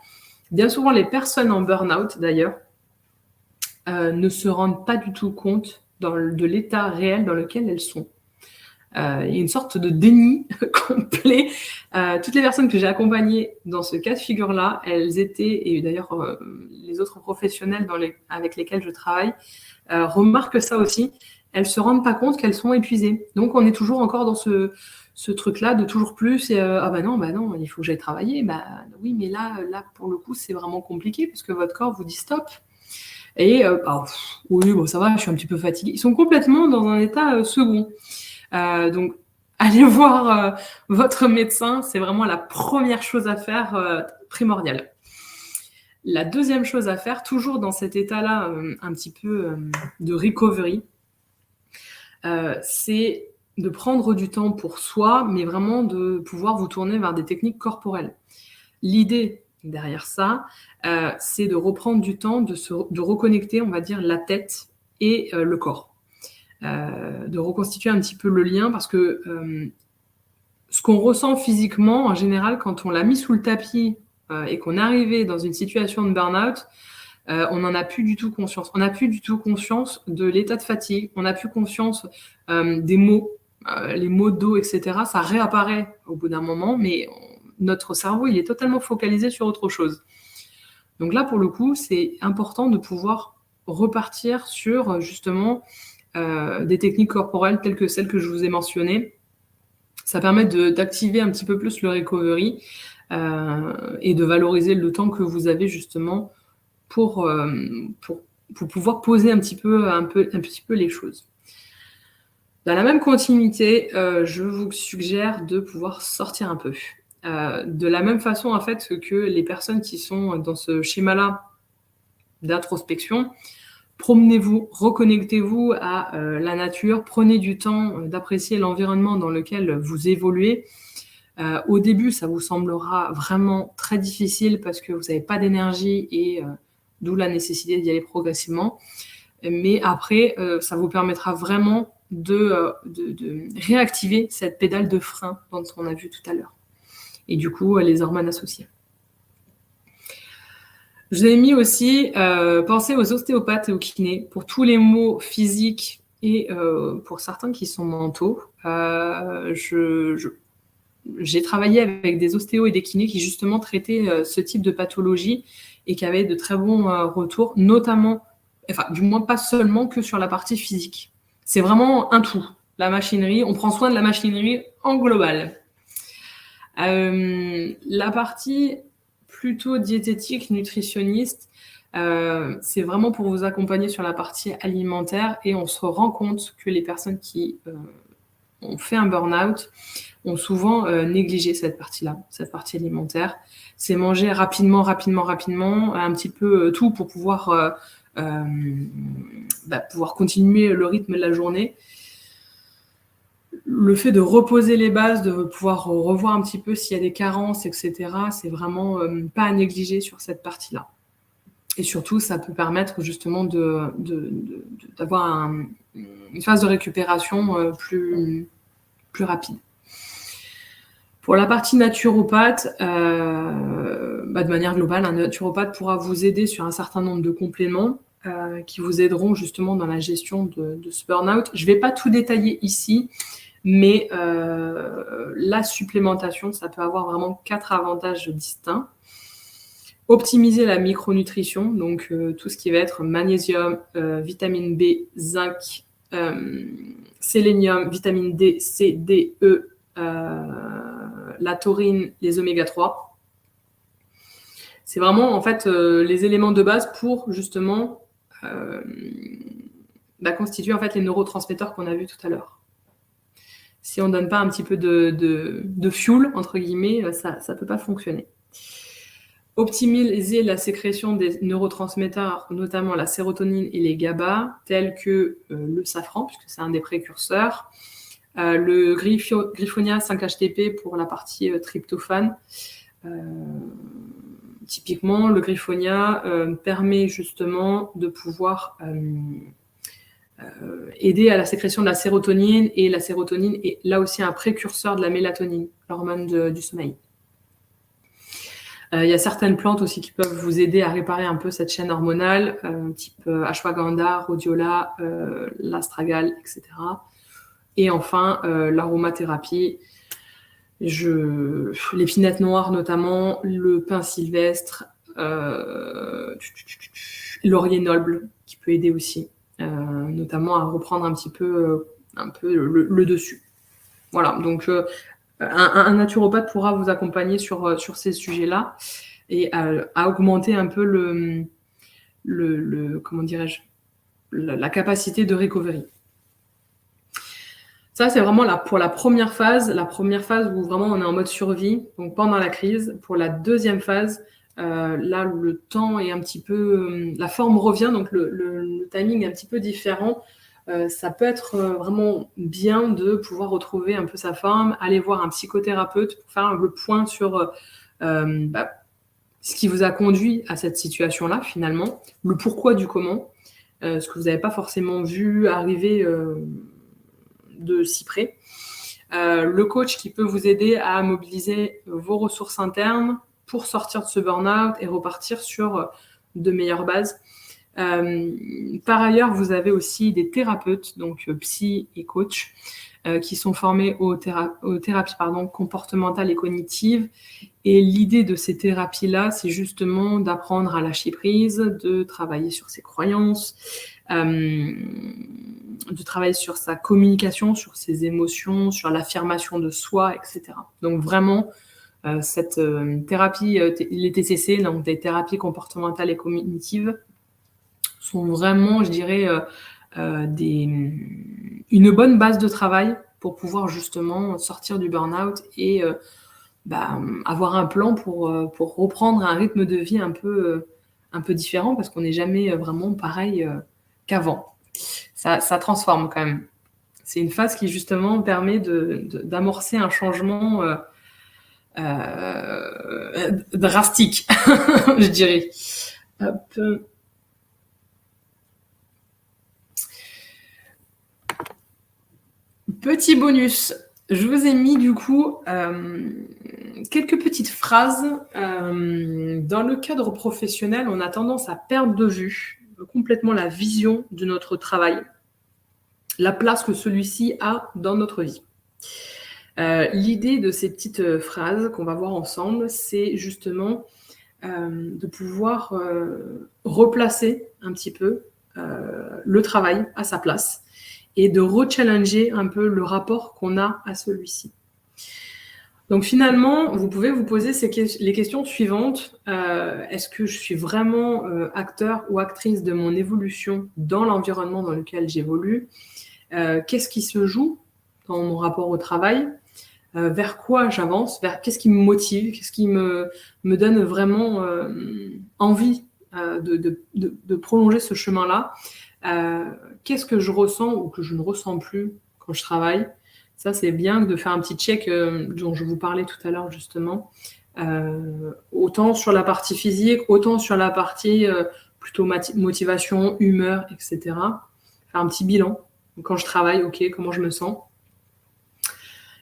Bien souvent, les personnes en burn-out, d'ailleurs, ne se rendent pas du tout compte de l'état réel dans lequel elles sont. Il y a une sorte de déni complet. Toutes les personnes que j'ai accompagnées dans ce cas de figure-là, elles étaient, et d'ailleurs les autres professionnels avec lesquels je travaille, remarquent ça aussi, elles se rendent pas compte qu'elles sont épuisées. Donc on est toujours encore dans ce truc-là de toujours plus, et ah bah non, il faut que j'aille travailler. Bah oui, mais là pour le coup, c'est vraiment compliqué parce que votre corps vous dit stop. Et oui, bon, ça va, je suis un petit peu fatiguée. Ils sont complètement dans un état second. Donc, allez voir votre médecin, c'est vraiment la première chose à faire, primordiale. La deuxième chose à faire, toujours dans cet état-là, un petit peu de recovery, c'est de prendre du temps pour soi, mais vraiment de pouvoir vous tourner vers des techniques corporelles. L'idée derrière ça, c'est de reprendre du temps, de reconnecter, on va dire, la tête et le corps. De reconstituer un petit peu le lien, parce que ce qu'on ressent physiquement, en général, quand on l'a mis sous le tapis et qu'on est arrivé dans une situation de burn-out, on n'en a plus du tout conscience. On n'a plus du tout conscience de l'état de fatigue, on n'a plus conscience des maux, les maux de dos, etc. Ça réapparaît au bout d'un moment, mais notre cerveau, il est totalement focalisé sur autre chose. Donc là, pour le coup, c'est important de pouvoir repartir sur, justement, des techniques corporelles telles que celles que je vous ai mentionnées. Ça permet d'activer un petit peu plus le recovery et de valoriser le temps que vous avez justement pour pouvoir poser un petit peu les choses. Dans la même continuité, je vous suggère de pouvoir sortir un peu. De la même façon, en fait, que les personnes qui sont dans ce schéma-là d'introspection, promenez-vous, reconnectez-vous à la nature, prenez du temps d'apprécier l'environnement dans lequel vous évoluez. Au début, ça vous semblera vraiment très difficile parce que vous n'avez pas d'énergie et d'où la nécessité d'y aller progressivement. Mais après, ça vous permettra vraiment de réactiver cette pédale de frein dont on a vu tout à l'heure. Et du coup, les hormones associées. Je vous ai mis aussi, pensez aux ostéopathes et aux kinés pour tous les maux physiques et pour certains qui sont mentaux. J'ai travaillé avec des ostéos et des kinés qui justement traitaient ce type de pathologie et qui avaient de très bons retours, notamment, enfin du moins pas seulement que sur la partie physique. C'est vraiment un tout. La machinerie, on prend soin de la machinerie en global. La partie plutôt diététique, nutritionniste, c'est vraiment pour vous accompagner sur la partie alimentaire, et on se rend compte que les personnes qui ont fait un burn-out ont souvent négligé cette partie-là, cette partie alimentaire. C'est manger rapidement, un petit peu tout pour pouvoir continuer le rythme de la journée. Le fait de reposer les bases, de pouvoir revoir un petit peu s'il y a des carences, etc., c'est vraiment pas à négliger sur cette partie-là. Et surtout, ça peut permettre justement d'avoir une phase de récupération plus rapide. Pour la partie naturopathe, de manière globale, un naturopathe pourra vous aider sur un certain nombre de compléments qui vous aideront justement dans la gestion de ce burn-out. Je ne vais pas tout détailler ici, mais la supplémentation, ça peut avoir vraiment 4 avantages distincts. Optimiser la micronutrition, donc tout ce qui va être magnésium, vitamine B, zinc, sélénium, vitamine D, C, D, E, la taurine, les oméga 3. C'est vraiment en fait les éléments de base pour justement constituer en fait les neurotransmetteurs qu'on a vus tout à l'heure. Si on ne donne pas un petit peu de fuel, entre guillemets, ça ne peut pas fonctionner. Optimiser la sécrétion des neurotransmetteurs, notamment la sérotonine et les GABA, tels que le safran, puisque c'est un des précurseurs, le Griffonia 5-HTP pour la partie tryptophane. Typiquement, le Griffonia permet justement de pouvoir aider à la sécrétion de la sérotonine, et la sérotonine est là aussi un précurseur de la mélatonine, l'hormone du sommeil. Il y a certaines plantes aussi qui peuvent vous aider à réparer un peu cette chaîne hormonale, type ashwagandha, rhodiola, l'astragale, etc. Et enfin, l'aromathérapie, l'épinette noire notamment, le pin sylvestre, laurier noble qui peut aider aussi, notamment à reprendre un peu le dessus. Voilà, donc un naturopathe pourra vous accompagner sur ces sujets-là et à augmenter un peu comment dirais-je, la capacité de recovery. Ça, c'est vraiment pour la première phase où vraiment on est en mode survie, donc pendant la crise. Pour la deuxième phase, là, le temps est un petit peu... la forme revient, donc le timing est un petit peu différent. Ça peut être vraiment bien de pouvoir retrouver un peu sa forme, aller voir un psychothérapeute pour faire le point sur ce qui vous a conduit à cette situation-là, finalement, le pourquoi du comment, ce que vous n'avez pas forcément vu arriver de si près. Le coach qui peut vous aider à mobiliser vos ressources internes pour sortir de ce burn-out et repartir sur de meilleures bases. Par ailleurs, vous avez aussi des thérapeutes, donc psy et coach, qui sont formés aux thérapies comportementales et cognitives. Et l'idée de ces thérapies-là, c'est justement d'apprendre à lâcher prise, de travailler sur ses croyances, de travailler sur sa communication, sur ses émotions, sur l'affirmation de soi, etc. Donc vraiment, cette thérapie, les TCC, donc des thérapies comportementales et cognitives, sont vraiment, je dirais, une bonne base de travail pour pouvoir justement sortir du burn-out et avoir un plan pour reprendre un rythme de vie un peu différent, parce qu'on n'est jamais vraiment pareil qu'avant. Ça transforme quand même. C'est une phase qui justement permet d'amorcer un changement drastique, je dirais. Hop. Petit bonus, je vous ai mis du coup quelques petites phrases. Dans le cadre professionnel, on a tendance à perdre de vue complètement la vision de notre travail, la place que celui-ci a dans notre vie. L'idée de ces petites phrases qu'on va voir ensemble, c'est justement de pouvoir replacer un petit peu le travail à sa place et de rechallenger un peu le rapport qu'on a à celui-ci. Donc finalement, vous pouvez vous poser les questions suivantes. Est-ce que je suis vraiment acteur ou actrice de mon évolution dans l'environnement dans lequel j'évolue? Qu'est-ce qui se joue dans mon rapport au travail? Vers quoi j'avance? Qu'est-ce qui me motive? Qu'est-ce qui me donne vraiment envie de prolonger ce chemin-là? Qu'est-ce que je ressens ou que je ne ressens plus quand je travaille? Ça, c'est bien de faire un petit check dont je vous parlais tout à l'heure, justement. Autant sur la partie physique, autant sur la partie plutôt motivation, humeur, etc. Faire un petit bilan. Quand je travaille, ok, comment je me sens?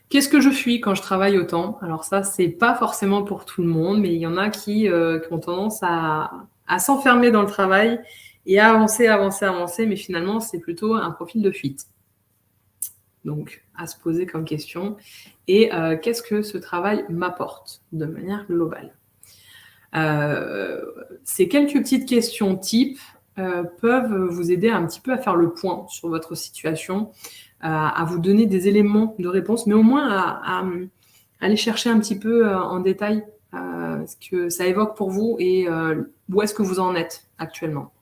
Qu'est-ce que je fuis quand je travaille autant? Alors ça, c'est pas forcément pour tout le monde, mais il y en a qui ont tendance à s'enfermer dans le travail et à avancer, mais finalement, c'est plutôt un profil de fuite. Donc, à se poser comme question. Et qu'est-ce que ce travail m'apporte de manière globale? Ces quelques petites questions types peuvent vous aider un petit peu à faire le point sur votre situation, à vous donner des éléments de réponse, mais au moins à aller chercher un petit peu en détail ce que ça évoque pour vous et où est-ce que vous en êtes actuellement.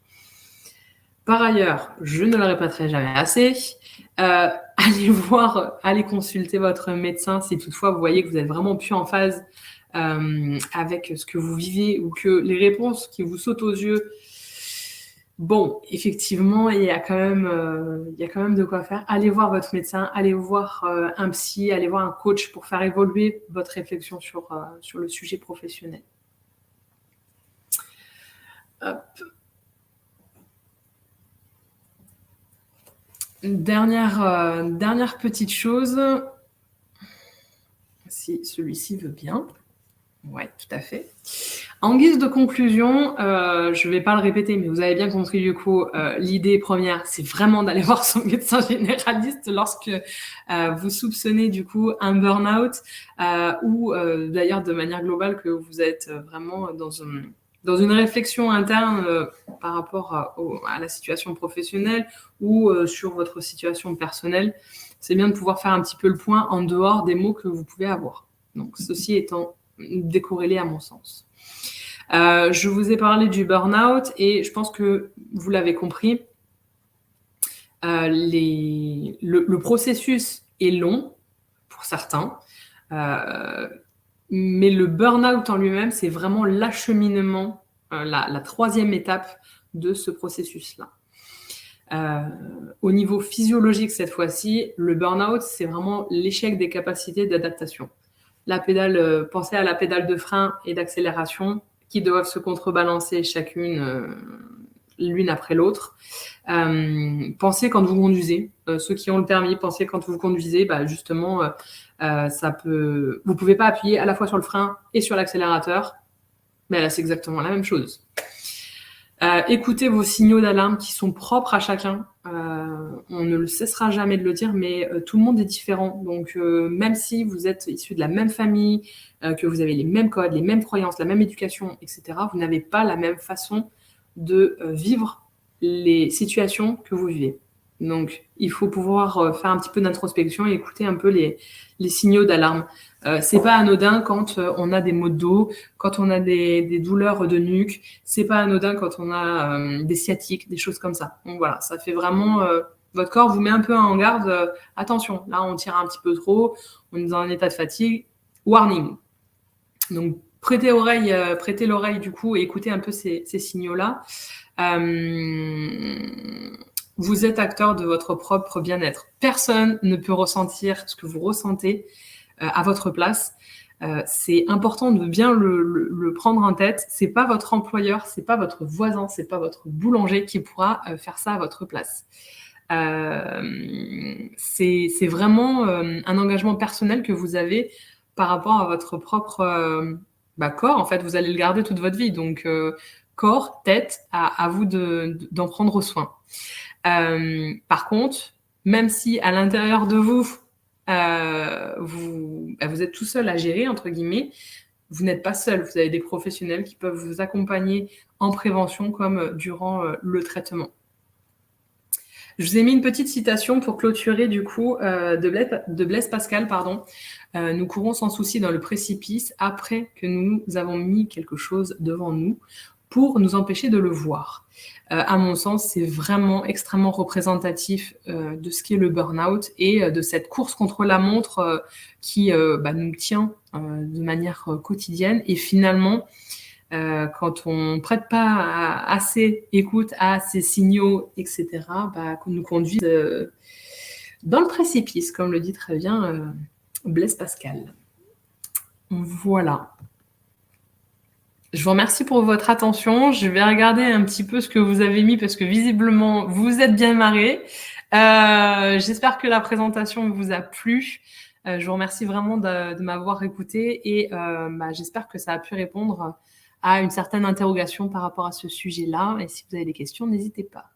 Par ailleurs, je ne le répéterai jamais assez, allez consulter votre médecin si toutefois vous voyez que vous n'êtes vraiment plus en phase avec ce que vous vivez ou que les réponses qui vous sautent aux yeux, bon, effectivement, il y a quand même de quoi faire. Allez voir votre médecin, allez voir un psy, allez voir un coach pour faire évoluer votre réflexion sur le sujet professionnel. Hop. Dernière petite chose, si celui-ci veut bien. Ouais, tout à fait. En guise de conclusion, je vais pas le répéter, mais vous avez bien compris du coup, l'idée première, c'est vraiment d'aller voir son médecin généraliste lorsque vous soupçonnez du coup un burn-out ou d'ailleurs de manière globale que vous êtes vraiment dans une réflexion interne par rapport à la situation professionnelle ou sur votre situation personnelle. C'est bien de pouvoir faire un petit peu le point en dehors des mots que vous pouvez avoir. Donc, ceci étant décorrélé à mon sens. Je vous ai parlé du burn-out et je pense que vous l'avez compris, le processus est long pour certains, mais le burn-out en lui-même, c'est vraiment l'acheminement, la troisième étape de ce processus-là. Au niveau physiologique cette fois-ci, le burn-out, c'est vraiment l'échec des capacités d'adaptation. Pensez à la pédale de frein et d'accélération qui doivent se contrebalancer chacune l'une après l'autre. Pensez quand vous conduisez, ceux qui ont le permis, pensez quand vous conduisez, justement, vous pouvez pas appuyer à la fois sur le frein et sur l'accélérateur, mais là c'est exactement la même chose. Écoutez vos signaux d'alarme qui sont propres à chacun. On ne le cessera jamais de le dire, mais tout le monde est différent. Donc, même si vous êtes issu de la même famille, que vous avez les mêmes codes, les mêmes croyances, la même éducation, etc., vous n'avez pas la même façon de vivre les situations que vous vivez. Donc, il faut pouvoir faire un petit peu d'introspection et écouter un peu les signaux d'alarme. C'est pas anodin quand on a des maux de dos, quand on a des douleurs de nuque. C'est pas anodin quand on a des sciatiques, des choses comme ça. Donc voilà, ça fait vraiment... votre corps vous met un peu en garde. Attention, là, on tire un petit peu trop. On est dans un état de fatigue. Warning. Donc, prêtez l'oreille du coup et écoutez un peu ces signaux-là. Vous êtes acteur de votre propre bien-être. Personne ne peut ressentir ce que vous ressentez à votre place. C'est important de bien le prendre en tête. C'est pas votre employeur, c'est pas votre voisin, c'est pas votre boulanger qui pourra faire ça à votre place. C'est vraiment un engagement personnel que vous avez par rapport à votre propre corps. En fait, vous allez le garder toute votre vie. Donc, corps, tête, à vous d'en prendre soin. Par contre, même si à l'intérieur de vous, vous êtes tout seul à gérer, entre guillemets, vous n'êtes pas seul. Vous avez des professionnels qui peuvent vous accompagner en prévention comme durant le traitement. Je vous ai mis une petite citation pour clôturer du coup de Blaise Pascal, pardon. Nous courons sans souci dans le précipice après que nous avons mis quelque chose devant nous pour nous empêcher de le voir. À mon sens, c'est vraiment extrêmement représentatif de ce qu'est le burn-out et de cette course contre la montre qui nous tient de manière quotidienne. Et finalement, quand on ne prête pas assez écoute à ces signaux, etc., nous conduit dans le précipice, comme le dit très bien Blaise Pascal. Voilà. Je vous remercie pour votre attention. Je vais regarder un petit peu ce que vous avez mis parce que visiblement, vous êtes bien marrés. J'espère que la présentation vous a plu. Je vous remercie vraiment de m'avoir écouté et j'espère que ça a pu répondre à une certaine interrogation par rapport à ce sujet-là. Et si vous avez des questions, n'hésitez pas.